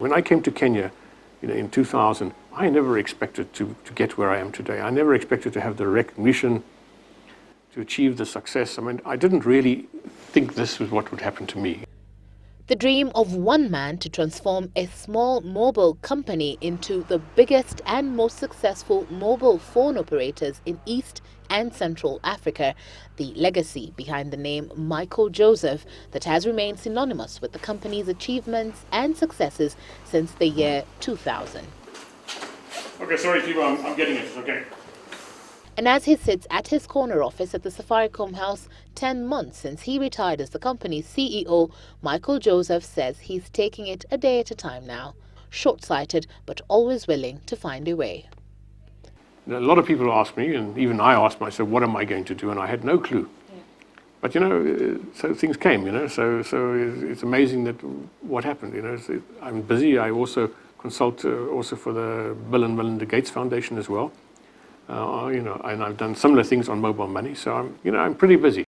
When I came to Kenya, in 2000, I never expected to get where I am today. I never expected to have the recognition, to achieve the success. I mean, I didn't really think this was what would happen to me. The dream of one man to transform a small mobile company into the biggest and most successful mobile phone operators in East and Central Africa, the legacy behind the name Michael Joseph that has remained synonymous with the company's achievements and successes since the year 2000. Okay, sorry, people, I'm getting it, okay. And as he sits at his corner office at the Safaricom house 10 months since he retired as the company's CEO, Michael Joseph says he's taking it a day at a time now. Short-sighted, but always willing to find a way. A lot of people ask me, and even I asked myself, what am I going to do? And I had no clue. Yeah. But, so things came, so it's amazing that what happened, I'm busy. I also consult also for the Bill and Melinda Gates Foundation as well. And I've done similar things on mobile money, so I'm pretty busy.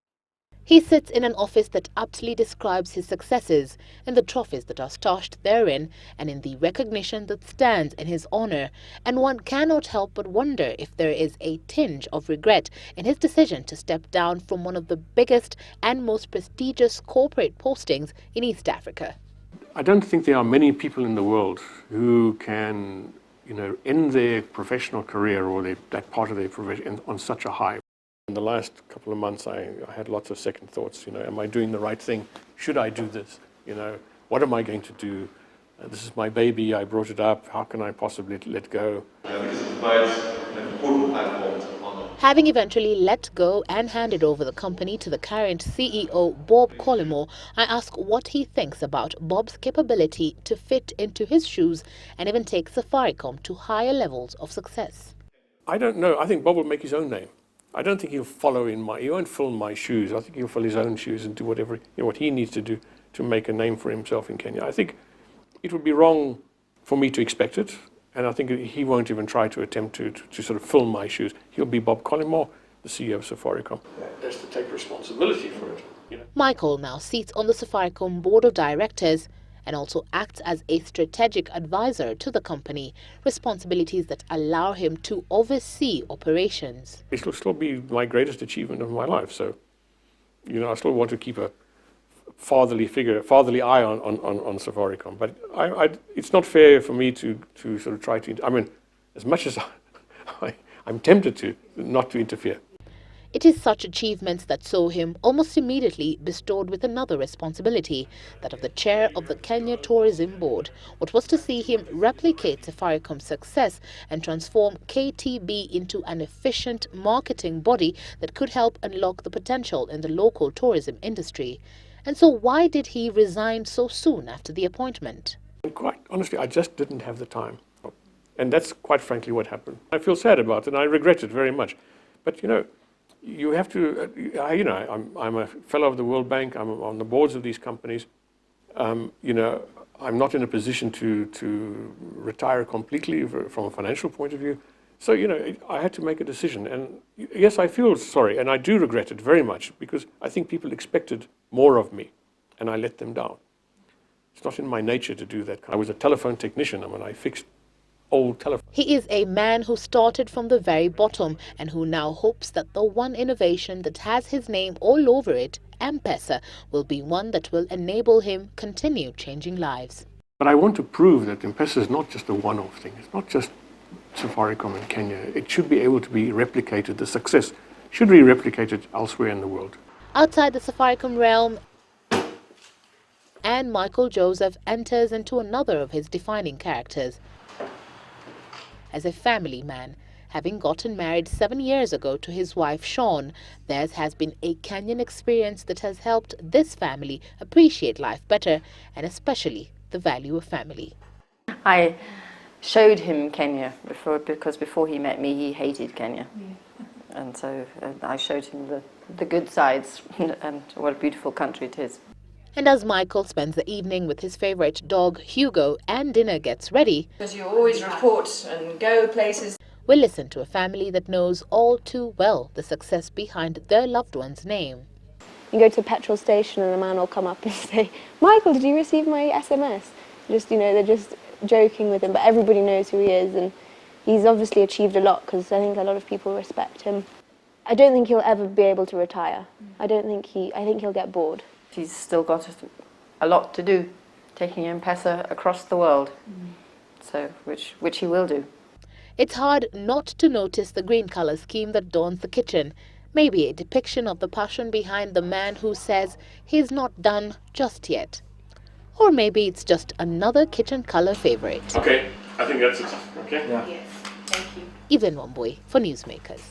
He sits in an office that aptly describes his successes, in the trophies that are stashed therein, and in the recognition that stands in his honor. And one cannot help but wonder if there is a tinge of regret in his decision to step down from one of the biggest and most prestigious corporate postings in East Africa. I don't think there are many people in the world who can end their professional career or that part of their profession on such a high. In the last couple of months, I had lots of second thoughts. Am I doing the right thing? Should I do this? What am I going to do? This is my baby. I brought it up. How can I possibly let go? Because it provides an important platform to honor. Having eventually let go and handed over the company to the current CEO, Bob Collymore, I ask what he thinks about Bob's capability to fit into his shoes and even take Safaricom to higher levels of success. I don't know. I think Bob will make his own name. I don't think he'll follow he won't fill my shoes. I think he'll fill his own shoes and do whatever, what he needs to do to make a name for himself in Kenya. I think it would be wrong for me to expect it. And I think he won't even try to attempt to sort of fill my shoes. He'll be Bob Collymore, the CEO of Safaricom. He has to take responsibility for it. Michael now sits on the Safaricom board of directors and also acts as a strategic advisor to the company, responsibilities that allow him to oversee operations. It will still be my greatest achievement of my life. So, I still want to keep a fatherly eye on Safaricom. But it's not fair for me to sort of try to, as much as I'm tempted to, not to interfere. It is such achievements that saw him almost immediately bestowed with another responsibility, that of the chair of the Kenya Tourism Board, what was to see him replicate Safaricom's success and transform KTB into an efficient marketing body that could help unlock the potential in the local tourism industry. And so why did he resign so soon after the appointment? Quite honestly, I just didn't have the time. And that's quite frankly what happened. I feel sad about it and I regret it very much. But you have to, I'm a fellow of the World Bank, I'm on the boards of these companies. I'm not in a position to retire completely from a financial point of view. So, I had to make a decision. And yes, I feel sorry, and I do regret it very much, because I think people expected more of me, and I let them down. It's not in my nature to do that. I was a telephone technician. I fixed old telephone. He is a man who started from the very bottom and who now hopes that the one innovation that has his name all over it, M-Pesa, will be one that will enable him continue changing lives. But I want to prove that M-Pesa is not just a one-off thing. It's not just Safaricom in Kenya. It should be able to be replicated. The success should be replicated elsewhere in the world. Outside the Safaricom realm, and Michael Joseph enters into another of his defining characters. As a family man, having gotten married 7 years ago to his wife Sean, theirs has been a Kenyan experience that has helped this family appreciate life better, and especially the value of family. I showed him Kenya because before he met me, he hated Kenya. Yeah. And so I showed him the good sides and what a beautiful country it is. And as Michael spends the evening with his favorite dog, Hugo, and dinner gets ready, because you always report and go places, we'll listen to a family that knows all too well the success behind their loved one's name. You go to a petrol station and a man will come up and say, "Michael, did you receive my SMS?" They're just joking with him, but everybody knows who he is, and he's obviously achieved a lot because I think a lot of people respect him. I don't think he'll ever be able to retire. I think he'll get bored. He's still got a lot to do, taking M-Pesa across the world, so which he will do. It's hard not to notice the green color scheme that adorns the kitchen. Maybe a depiction of the passion behind the man who says he's not done just yet. Or maybe it's just another kitchen color favorite. Okay, I think that's it. Okay? Yes, thank you. Evelyn Wambui for Newsmakers.